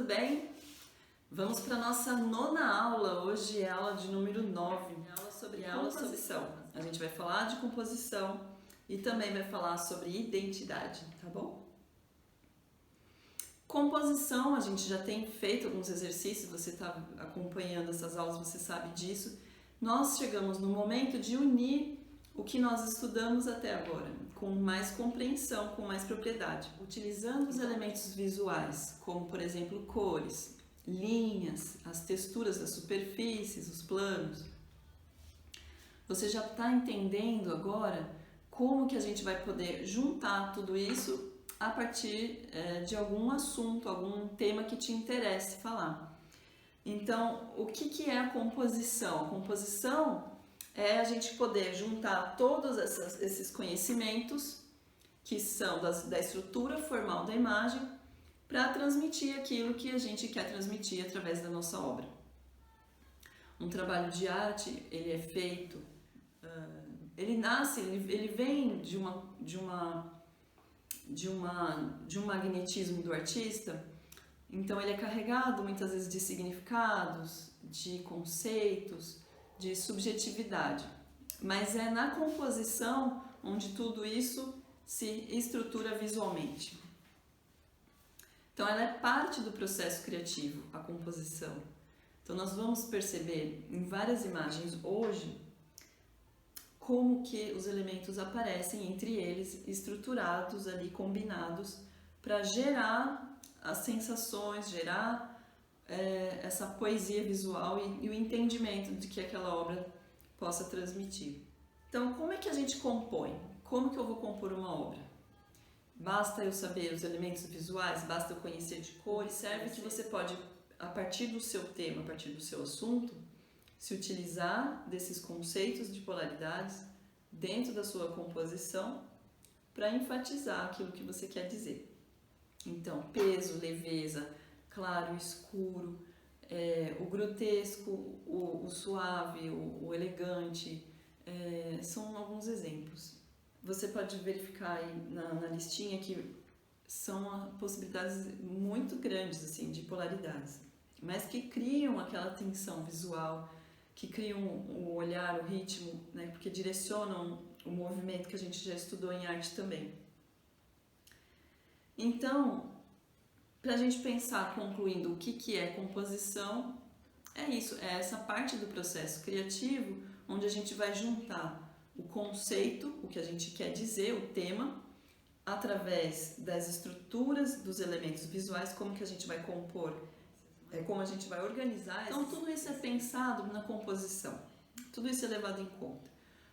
bem? Vamos para a nossa nona aula. Hoje é a aula de número 9, aula sobre composição. A gente vai falar de composição e também vai falar sobre identidade, tá bom? Composição, a gente já tem feito alguns exercícios, você está acompanhando essas aulas, você sabe disso. Nós chegamos no momento de unir o que nós estudamos até agora, com mais compreensão, com mais propriedade, utilizando os elementos visuais, como por exemplo cores, linhas, as texturas das superfícies, os planos. Você já está entendendo agora como que a gente vai poder juntar tudo isso a partir de algum assunto, algum tema que te interesse falar. Então, o que é a composição? A composição é a gente poder juntar todos esses conhecimentos que são da estrutura formal da imagem para transmitir aquilo que a gente quer transmitir através da nossa obra. Um trabalho de arte, ele é feito, ele nasce, ele vem de um magnetismo do artista, então ele é carregado muitas vezes de significados, de conceitos, de subjetividade, mas é na composição onde tudo isso se estrutura visualmente. Então ela é parte do processo criativo, a composição. Então nós vamos perceber em várias imagens hoje como que os elementos aparecem entre eles, estruturados ali, combinados, para gerar as sensações, gerar essa poesia visual e o entendimento de que aquela obra possa transmitir. Então, como é que a gente compõe? Como que eu vou compor uma obra? Basta eu saber os elementos visuais, basta eu conhecer de cores, serve que você pode, a partir do seu tema, a partir do seu assunto, se utilizar desses conceitos de polaridades dentro da sua composição para enfatizar aquilo que você quer dizer. Então, peso, leveza, claro, escuro, o grotesco, o suave, o elegante, são alguns exemplos. Você pode verificar aí na listinha que são possibilidades muito grandes assim, de polaridades, mas que criam aquela tensão visual, que criam o olhar, o ritmo, né, porque direcionam o movimento que a gente já estudou em arte também. Então, para a gente pensar, concluindo, o que é composição, é isso, é essa parte do processo criativo onde a gente vai juntar o conceito, o que a gente quer dizer, o tema, através das estruturas, dos elementos visuais, como que a gente vai compor, como a gente vai organizar. Então tudo isso é pensado na composição, tudo isso é levado em conta.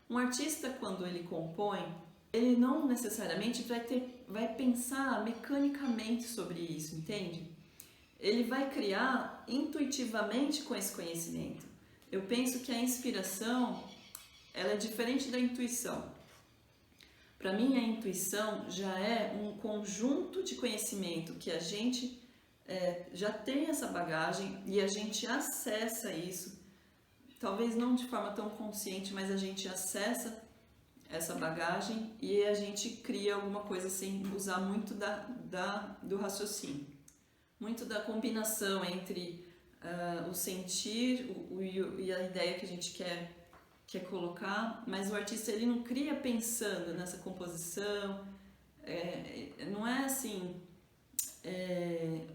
Um artista, quando ele compõe, ele não necessariamente vai pensar mecanicamente sobre isso, entende? Ele vai criar intuitivamente com esse conhecimento. Eu penso que a inspiração, ela é diferente da intuição. Para mim, a intuição já é um conjunto de conhecimento que a gente já tem essa bagagem e a gente acessa isso, talvez não de forma tão consciente, mas a gente acessa essa bagagem e a gente cria alguma coisa sem usar muito do raciocínio, muito da combinação entre o sentir e a ideia que a gente quer colocar, mas o artista ele não cria pensando nessa composição, não é assim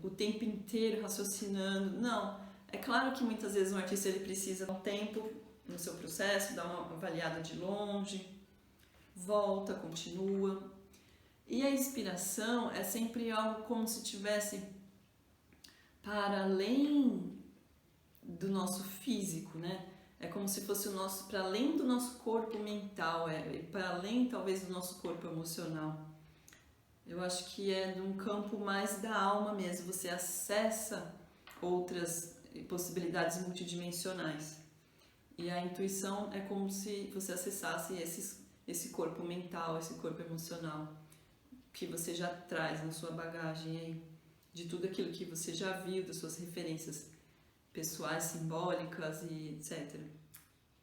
o tempo inteiro raciocinando, não. É claro que muitas vezes um artista ele precisa de um tempo no seu processo, dar uma avaliada de longe, volta, continua. E a inspiração é sempre algo como se tivesse para além do nosso físico, né? É como se fosse para além do nosso corpo mental, para além talvez do nosso corpo emocional. Eu acho que é de um campo mais da alma mesmo, você acessa outras possibilidades multidimensionais. E a intuição é como se você acessasse esse corpo mental, esse corpo emocional que você já traz na sua bagagem aí, de tudo aquilo que você já viu, das suas referências pessoais, simbólicas e etc.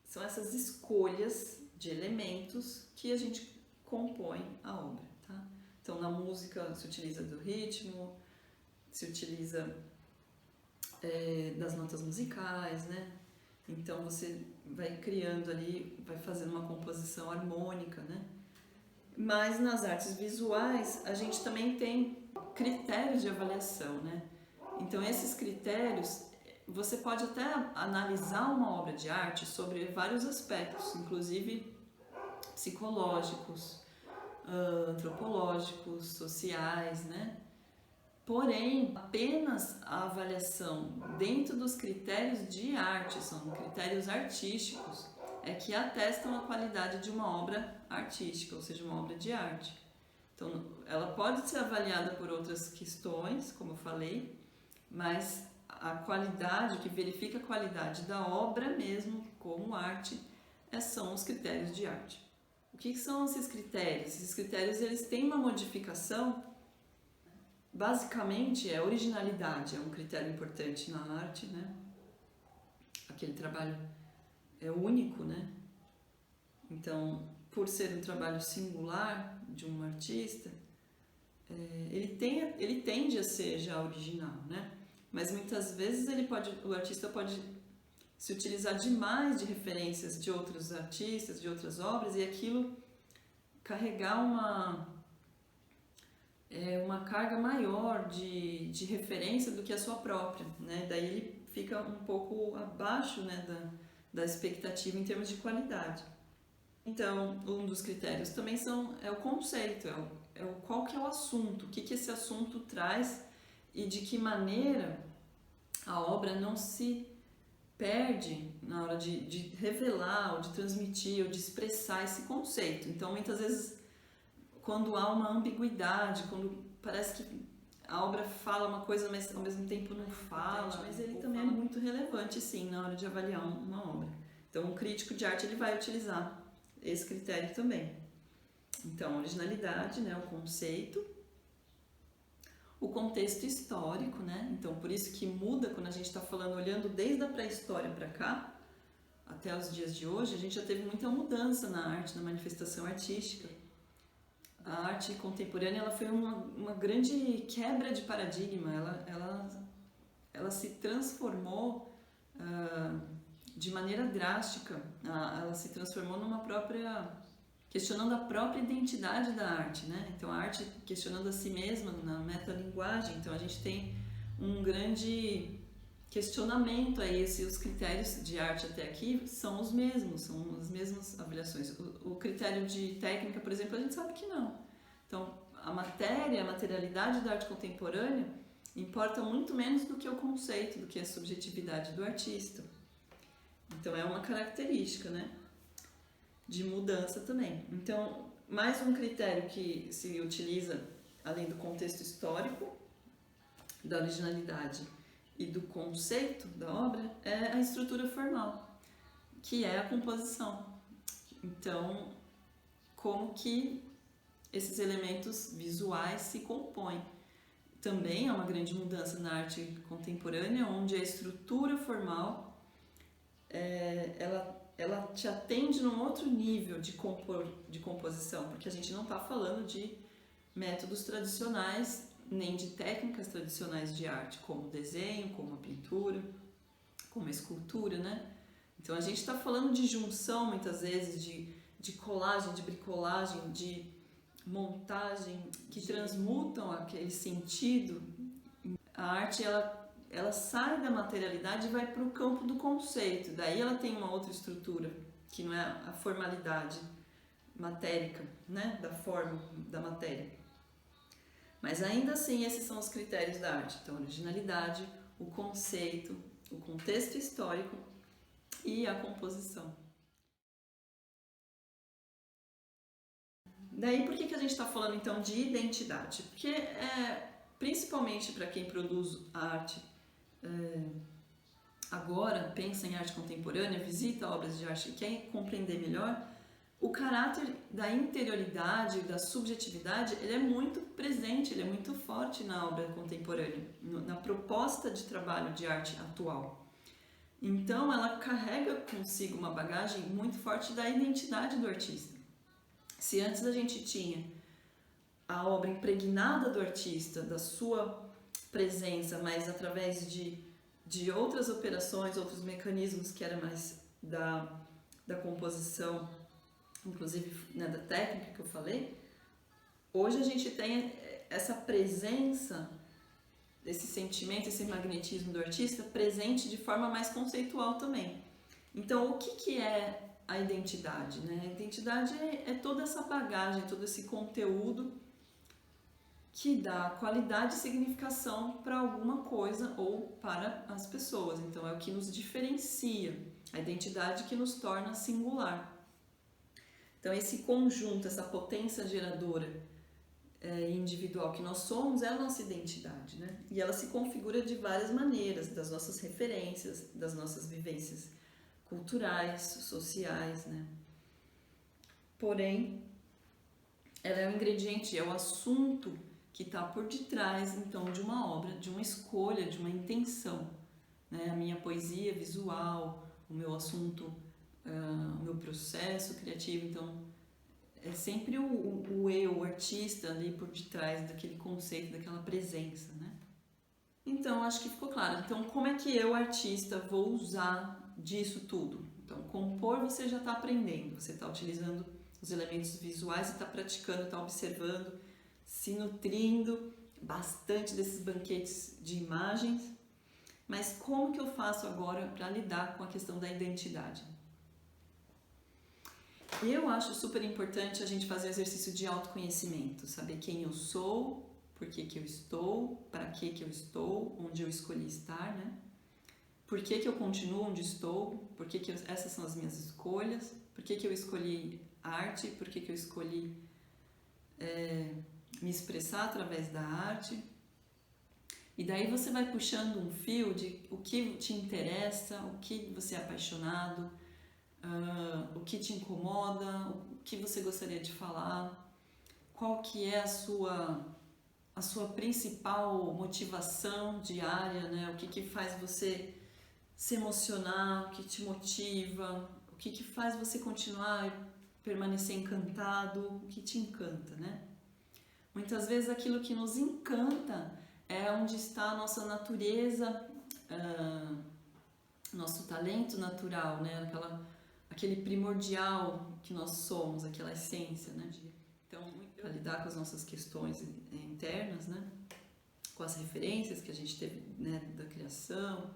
São essas escolhas de elementos que a gente compõe a obra, tá? Então na música se utiliza do ritmo, se utiliza das notas musicais, né? Então você vai criando ali, vai fazendo uma composição harmônica, né? Mas nas artes visuais a gente também tem critérios de avaliação, né? Então esses critérios você pode até analisar uma obra de arte sobre vários aspectos, inclusive psicológicos, antropológicos, sociais, né? Porém, apenas a avaliação dentro dos critérios de arte, são critérios artísticos, é que atestam a qualidade de uma obra artística, ou seja, uma obra de arte. Então, ela pode ser avaliada por outras questões, como eu falei, mas a qualidade, o que verifica a qualidade da obra mesmo, como arte, são os critérios de arte. O que são esses critérios? Esses critérios eles têm uma modificação. Basicamente, a originalidade é um critério importante na arte, né? Aquele trabalho é único, né? Então, por ser um trabalho singular de um artista, ele tende a ser já original, né? Mas muitas vezes o artista pode se utilizar demais de referências de outros artistas, de outras obras, e aquilo carregar uma carga maior de referência do que a sua própria, né? Daí ele fica um pouco abaixo, né, da expectativa em termos de qualidade. Então, um dos critérios também é o conceito, qual que é o assunto, o que esse assunto traz e de que maneira a obra não se perde na hora de revelar, ou de transmitir, ou de expressar esse conceito. Então, muitas vezes, quando há uma ambiguidade, quando parece que a obra fala uma coisa, mas ao mesmo tempo não fala, mas ele também é muito relevante, sim, na hora de avaliar uma obra. Então, um crítico de arte ele vai utilizar esse critério também. Então, originalidade, né, o conceito, o contexto histórico, né? Então, por isso que muda quando a gente está falando, olhando desde a pré-história para cá, até os dias de hoje, a gente já teve muita mudança na arte, na manifestação artística. A arte contemporânea ela foi uma grande quebra de paradigma, ela se transformou de maneira drástica, ela se transformou numa própria, questionando a própria identidade da arte, né? Então a arte questionando a si mesma na metalinguagem, então a gente tem um grande questionamento aí, se os critérios de arte até aqui são os mesmos, são as mesmas avaliações. O critério de técnica, por exemplo, a gente sabe que não. Então, a materialidade da arte contemporânea importa muito menos do que o conceito, do que a subjetividade do artista. Então, é uma característica, né, de mudança também. Então, mais um critério que se utiliza, além do contexto histórico, da originalidade e do conceito da obra, é a estrutura formal, que é a composição. Então, como que esses elementos visuais se compõem. Também é uma grande mudança na arte contemporânea, onde a estrutura formal ela te atende num outro nível de composição, porque a gente não está falando de métodos tradicionais nem de técnicas tradicionais de arte, como o desenho, como a pintura, como a escultura, né? Então a gente está falando de junção, muitas vezes, de colagem, de bricolagem, de montagem, que transmutam aquele sentido. A arte, ela sai da materialidade e vai para o campo do conceito. Daí ela tem uma outra estrutura, que não é a formalidade matérica, né? Da forma da matéria. Mas ainda assim, esses são os critérios da arte. Então, a originalidade, o conceito, o contexto histórico e a composição. Daí, por que a gente está falando então de identidade? Porque, principalmente para quem produz arte agora, pensa em arte contemporânea, visita obras de arte e quer compreender melhor, o caráter da interioridade, da subjetividade, ele é muito presente, ele é muito forte na obra contemporânea, na proposta de trabalho de arte atual. Então, ela carrega consigo uma bagagem muito forte da identidade do artista. Se antes a gente tinha a obra impregnada do artista, da sua presença, mas através de de outras operações, outros mecanismos que era mais da composição, inclusive, né, da técnica que eu falei, hoje a gente tem essa presença desse sentimento, esse magnetismo do artista presente de forma mais conceitual também. Então, o que é a identidade, né? A identidade é toda essa bagagem, todo esse conteúdo que dá qualidade e significação para alguma coisa ou para as pessoas. Então, é o que nos diferencia, a identidade que nos torna singular. Então, esse conjunto, essa potência geradora individual que nós somos é a nossa identidade, né? E ela se configura de várias maneiras, das nossas referências, das nossas vivências culturais, sociais, né? Porém, ela é um ingrediente, é o assunto que está por detrás, então, de uma obra, de uma escolha, de uma intenção, né? A minha poesia visual, o meu assunto, o meu processo criativo, então, é sempre o eu, o artista ali por detrás daquele conceito, daquela presença, né? Então, acho que ficou claro. Então, como é que eu, artista, vou usar disso tudo? Então, compor você já está aprendendo, você está utilizando os elementos visuais e está praticando, está observando, se nutrindo bastante desses banquetes de imagens. Mas como que eu faço agora para lidar com a questão da identidade? Eu acho super importante a gente fazer exercício de autoconhecimento, saber quem eu sou, por que eu estou, para que eu estou, onde eu escolhi estar, né? Por que eu continuo onde estou, essas são as minhas escolhas, por que eu escolhi arte, por que eu escolhi me expressar através da arte. E daí você vai puxando um fio de o que te interessa, o que você é apaixonado, o que te incomoda, o que você gostaria de falar, qual que é a sua principal motivação diária, né? O que faz você se emocionar, o que te motiva, o que faz você continuar e permanecer encantado, o que te encanta, né? Muitas vezes aquilo que nos encanta é onde está a nossa natureza, nosso talento natural, né? Aquele primordial que nós somos, aquela essência, né? Então, para lidar com as nossas questões internas, né? Com as referências que a gente teve, né, da criação,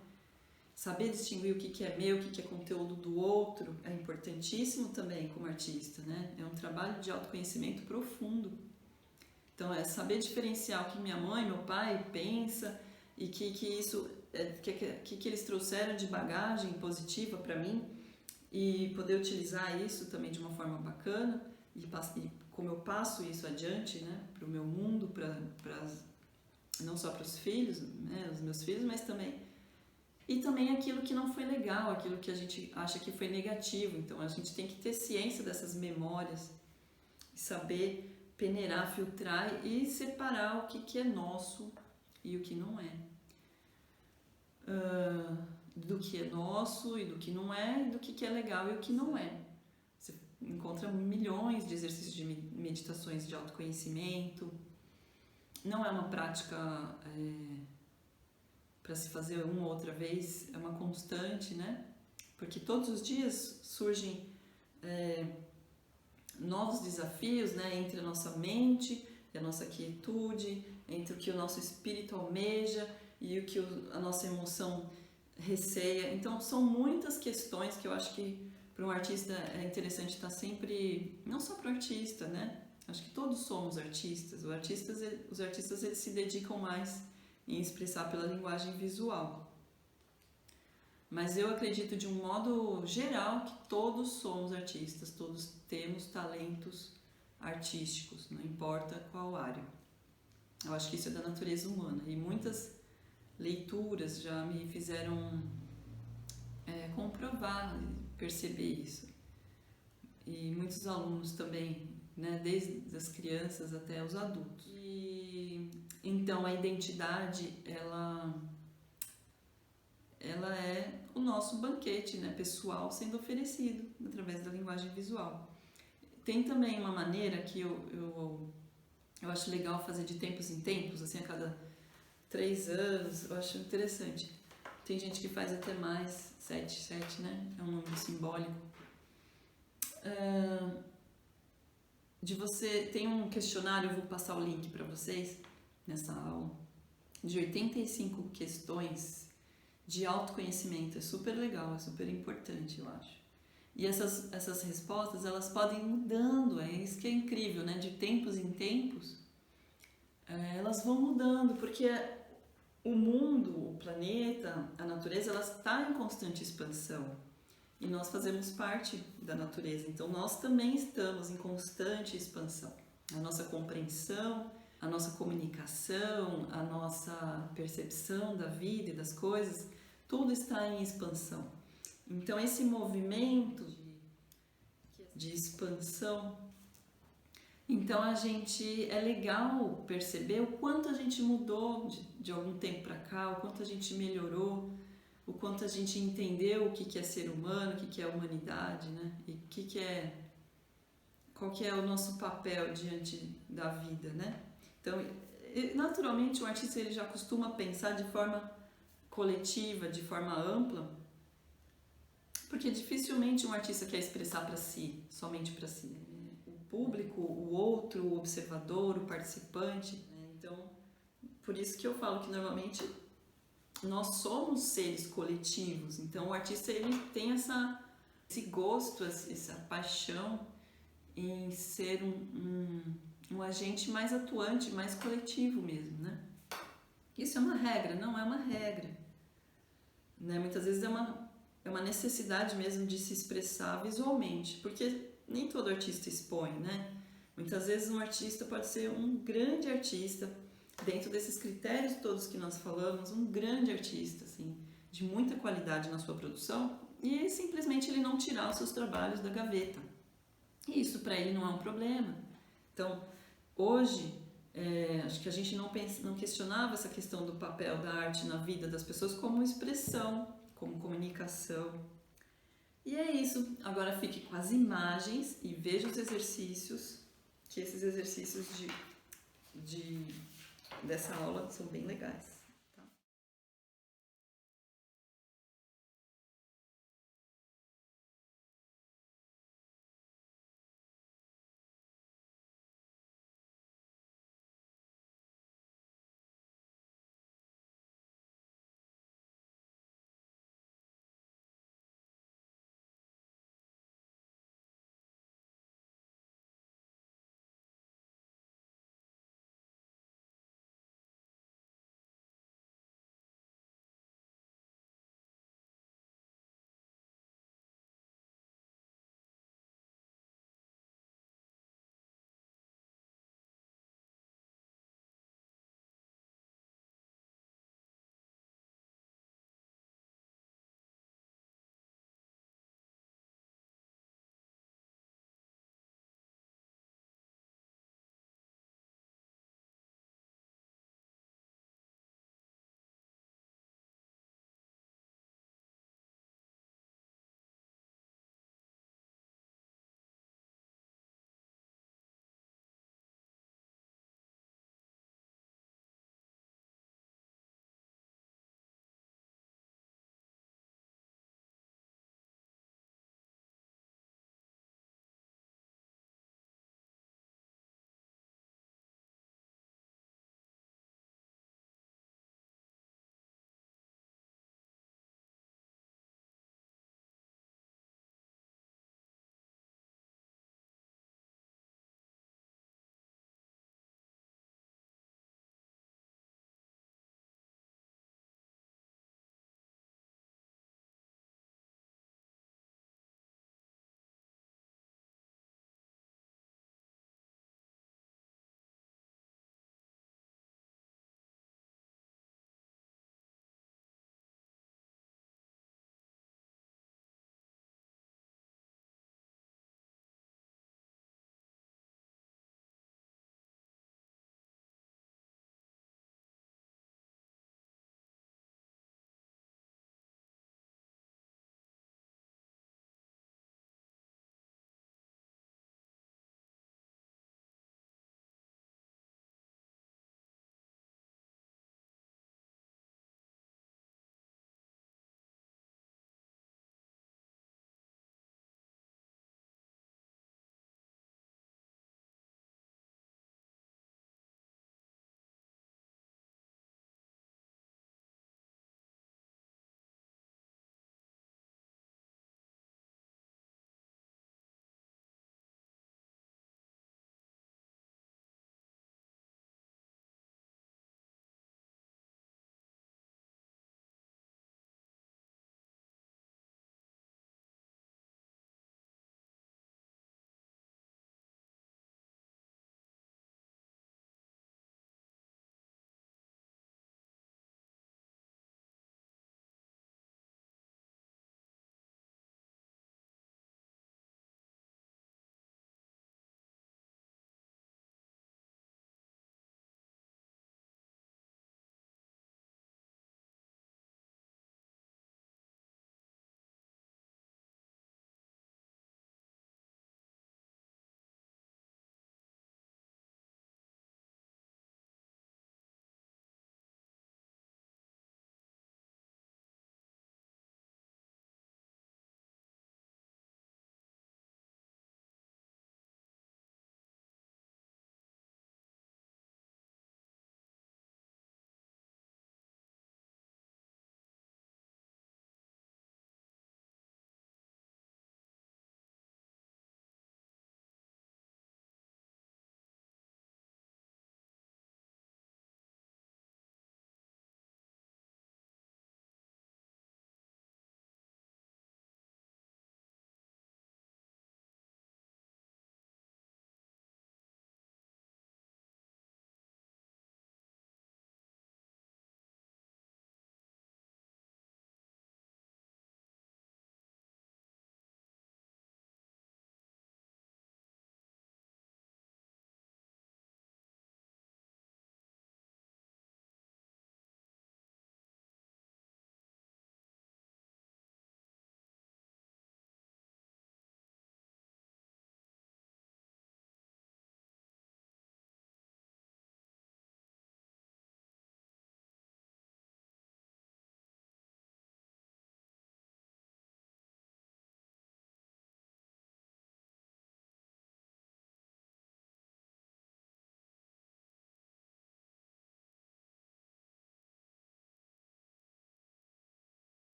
saber distinguir o que é meu, o que é conteúdo do outro, é importantíssimo também como artista, né? É um trabalho de autoconhecimento profundo. Então, é saber diferenciar o que minha mãe, meu pai pensa e que eles trouxeram de bagagem positiva para mim e poder utilizar isso também de uma forma bacana e como eu passo isso adiante, né, para o meu mundo, não só para os filhos, né, os meus filhos, mas também aquilo que não foi legal, aquilo que a gente acha que foi negativo. Então a gente tem que ter ciência dessas memórias e saber peneirar, filtrar e separar o que é nosso e o que não é. Do que é nosso e do que não é, e do que é legal e o que não é. Você encontra milhões de exercícios de meditações de autoconhecimento. Não é uma prática para se fazer uma ou outra vez, é uma constante, né? Porque todos os dias surgem novos desafios, né? Entre a nossa mente e a nossa quietude, entre o que o nosso espírito almeja e o que a nossa emoção receia. Então são muitas questões que eu acho que para um artista é interessante estar sempre, não só para o artista, né? Acho que todos somos artistas. Os artistas eles se dedicam mais em expressar pela linguagem visual. Mas eu acredito de um modo geral que todos somos artistas, todos temos talentos artísticos, não importa qual área. Eu acho que isso é da natureza humana e muitas leituras já me fizeram comprovar, perceber isso. E muitos alunos também, né, desde as crianças até os adultos. E então a identidade, ela é o nosso banquete, né, pessoal sendo oferecido através da linguagem visual. Tem também uma maneira que eu acho legal fazer de tempos em tempos, assim, a cada 3 anos, eu acho interessante, Tem gente que faz até mais, 7, né? É um número simbólico. De você, tem um questionário, eu vou passar o link para vocês nessa aula, de 85 questões de autoconhecimento. É super legal, é super importante, eu acho. E essas respostas, elas podem ir mudando, é isso que é incrível, né? De tempos em tempos, elas vão mudando, porque o mundo, o planeta, a natureza, ela está em constante expansão. E nós fazemos parte da natureza, então nós também estamos em constante expansão. A nossa compreensão, a nossa comunicação, a nossa percepção da vida e das coisas, tudo está em expansão. Então esse movimento de expansão, então a gente, é legal perceber o quanto a gente mudou de algum tempo para cá, o quanto a gente melhorou, o quanto a gente entendeu o que é ser humano, o que é humanidade, né? E qual que é o nosso papel diante da vida, né? Então, naturalmente, o artista ele já costuma pensar de forma coletiva, de forma ampla, porque dificilmente um artista quer expressar para si, somente para si. O público, o outro, o observador, o participante, né? Então, por isso que eu falo que normalmente nós somos seres coletivos, então o artista ele tem esse gosto, essa paixão em ser um agente mais atuante, mais coletivo mesmo, né? Isso é uma regra? Não é uma regra, né? Muitas vezes é uma necessidade mesmo de se expressar visualmente, porque nem todo artista expõe, né? Muitas vezes um artista pode ser um grande artista, dentro desses critérios todos que nós falamos, um grande artista, assim, de muita qualidade na sua produção, e simplesmente ele não tirar os seus trabalhos da gaveta. E isso para ele não é um problema. Então, hoje, acho que a gente não questionava essa questão do papel da arte na vida das pessoas como expressão, como comunicação. E é isso. Agora fique com as imagens e veja os exercícios, que esses exercícios dessa aula são bem legais.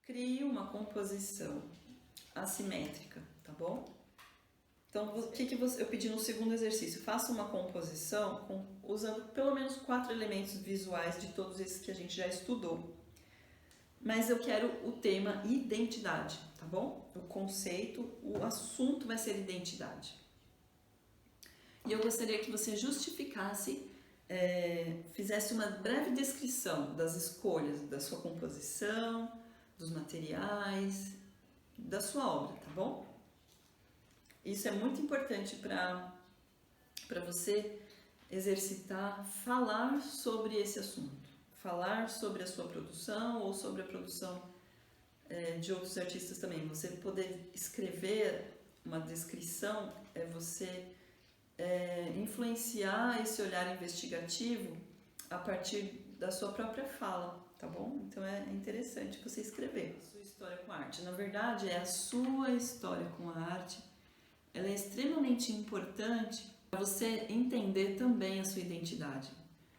crie uma composição assimétrica, tá bom? Então, o que eu pedi no segundo exercício? Faça uma composição usando pelo menos 4 elementos visuais de todos esses que a gente já estudou. Mas eu quero o tema identidade, tá bom? O conceito, o assunto vai ser identidade. E eu gostaria que você justificasse, fizesse uma breve descrição das escolhas da sua composição, dos materiais, da sua obra, tá bom? Isso é muito importante para você exercitar, falar sobre esse assunto, falar sobre a sua produção ou sobre a produção de outros artistas também. Você poder escrever uma descrição é você influenciar esse olhar investigativo a partir da sua própria fala, tá bom? Então é interessante você escrever a sua história com a arte. Na verdade, é a sua história com a arte. Ela é extremamente importante para você entender também a sua identidade.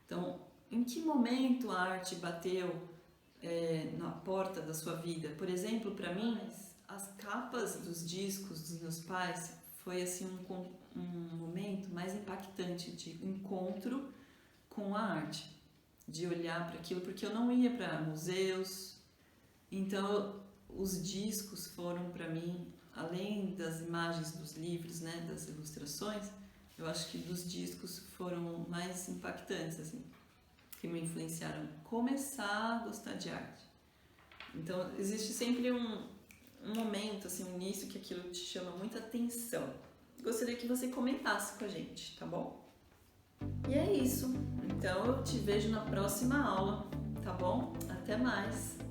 Então, em que momento a arte bateu na porta da sua vida? Por exemplo, para mim, as capas dos discos dos meus pais foi assim um momento mais impactante de encontro com a arte, de olhar para aquilo, porque eu não ia para museus. Então, os discos foram para mim, além das imagens dos livros, né, das ilustrações, eu acho que dos discos foram mais impactantes, assim, que me influenciaram a começar a gostar de arte. Então, existe sempre um momento, assim, um início que aquilo te chama muita atenção. Gostaria que você comentasse com a gente, tá bom? E é isso. Então, eu te vejo na próxima aula, tá bom? Até mais!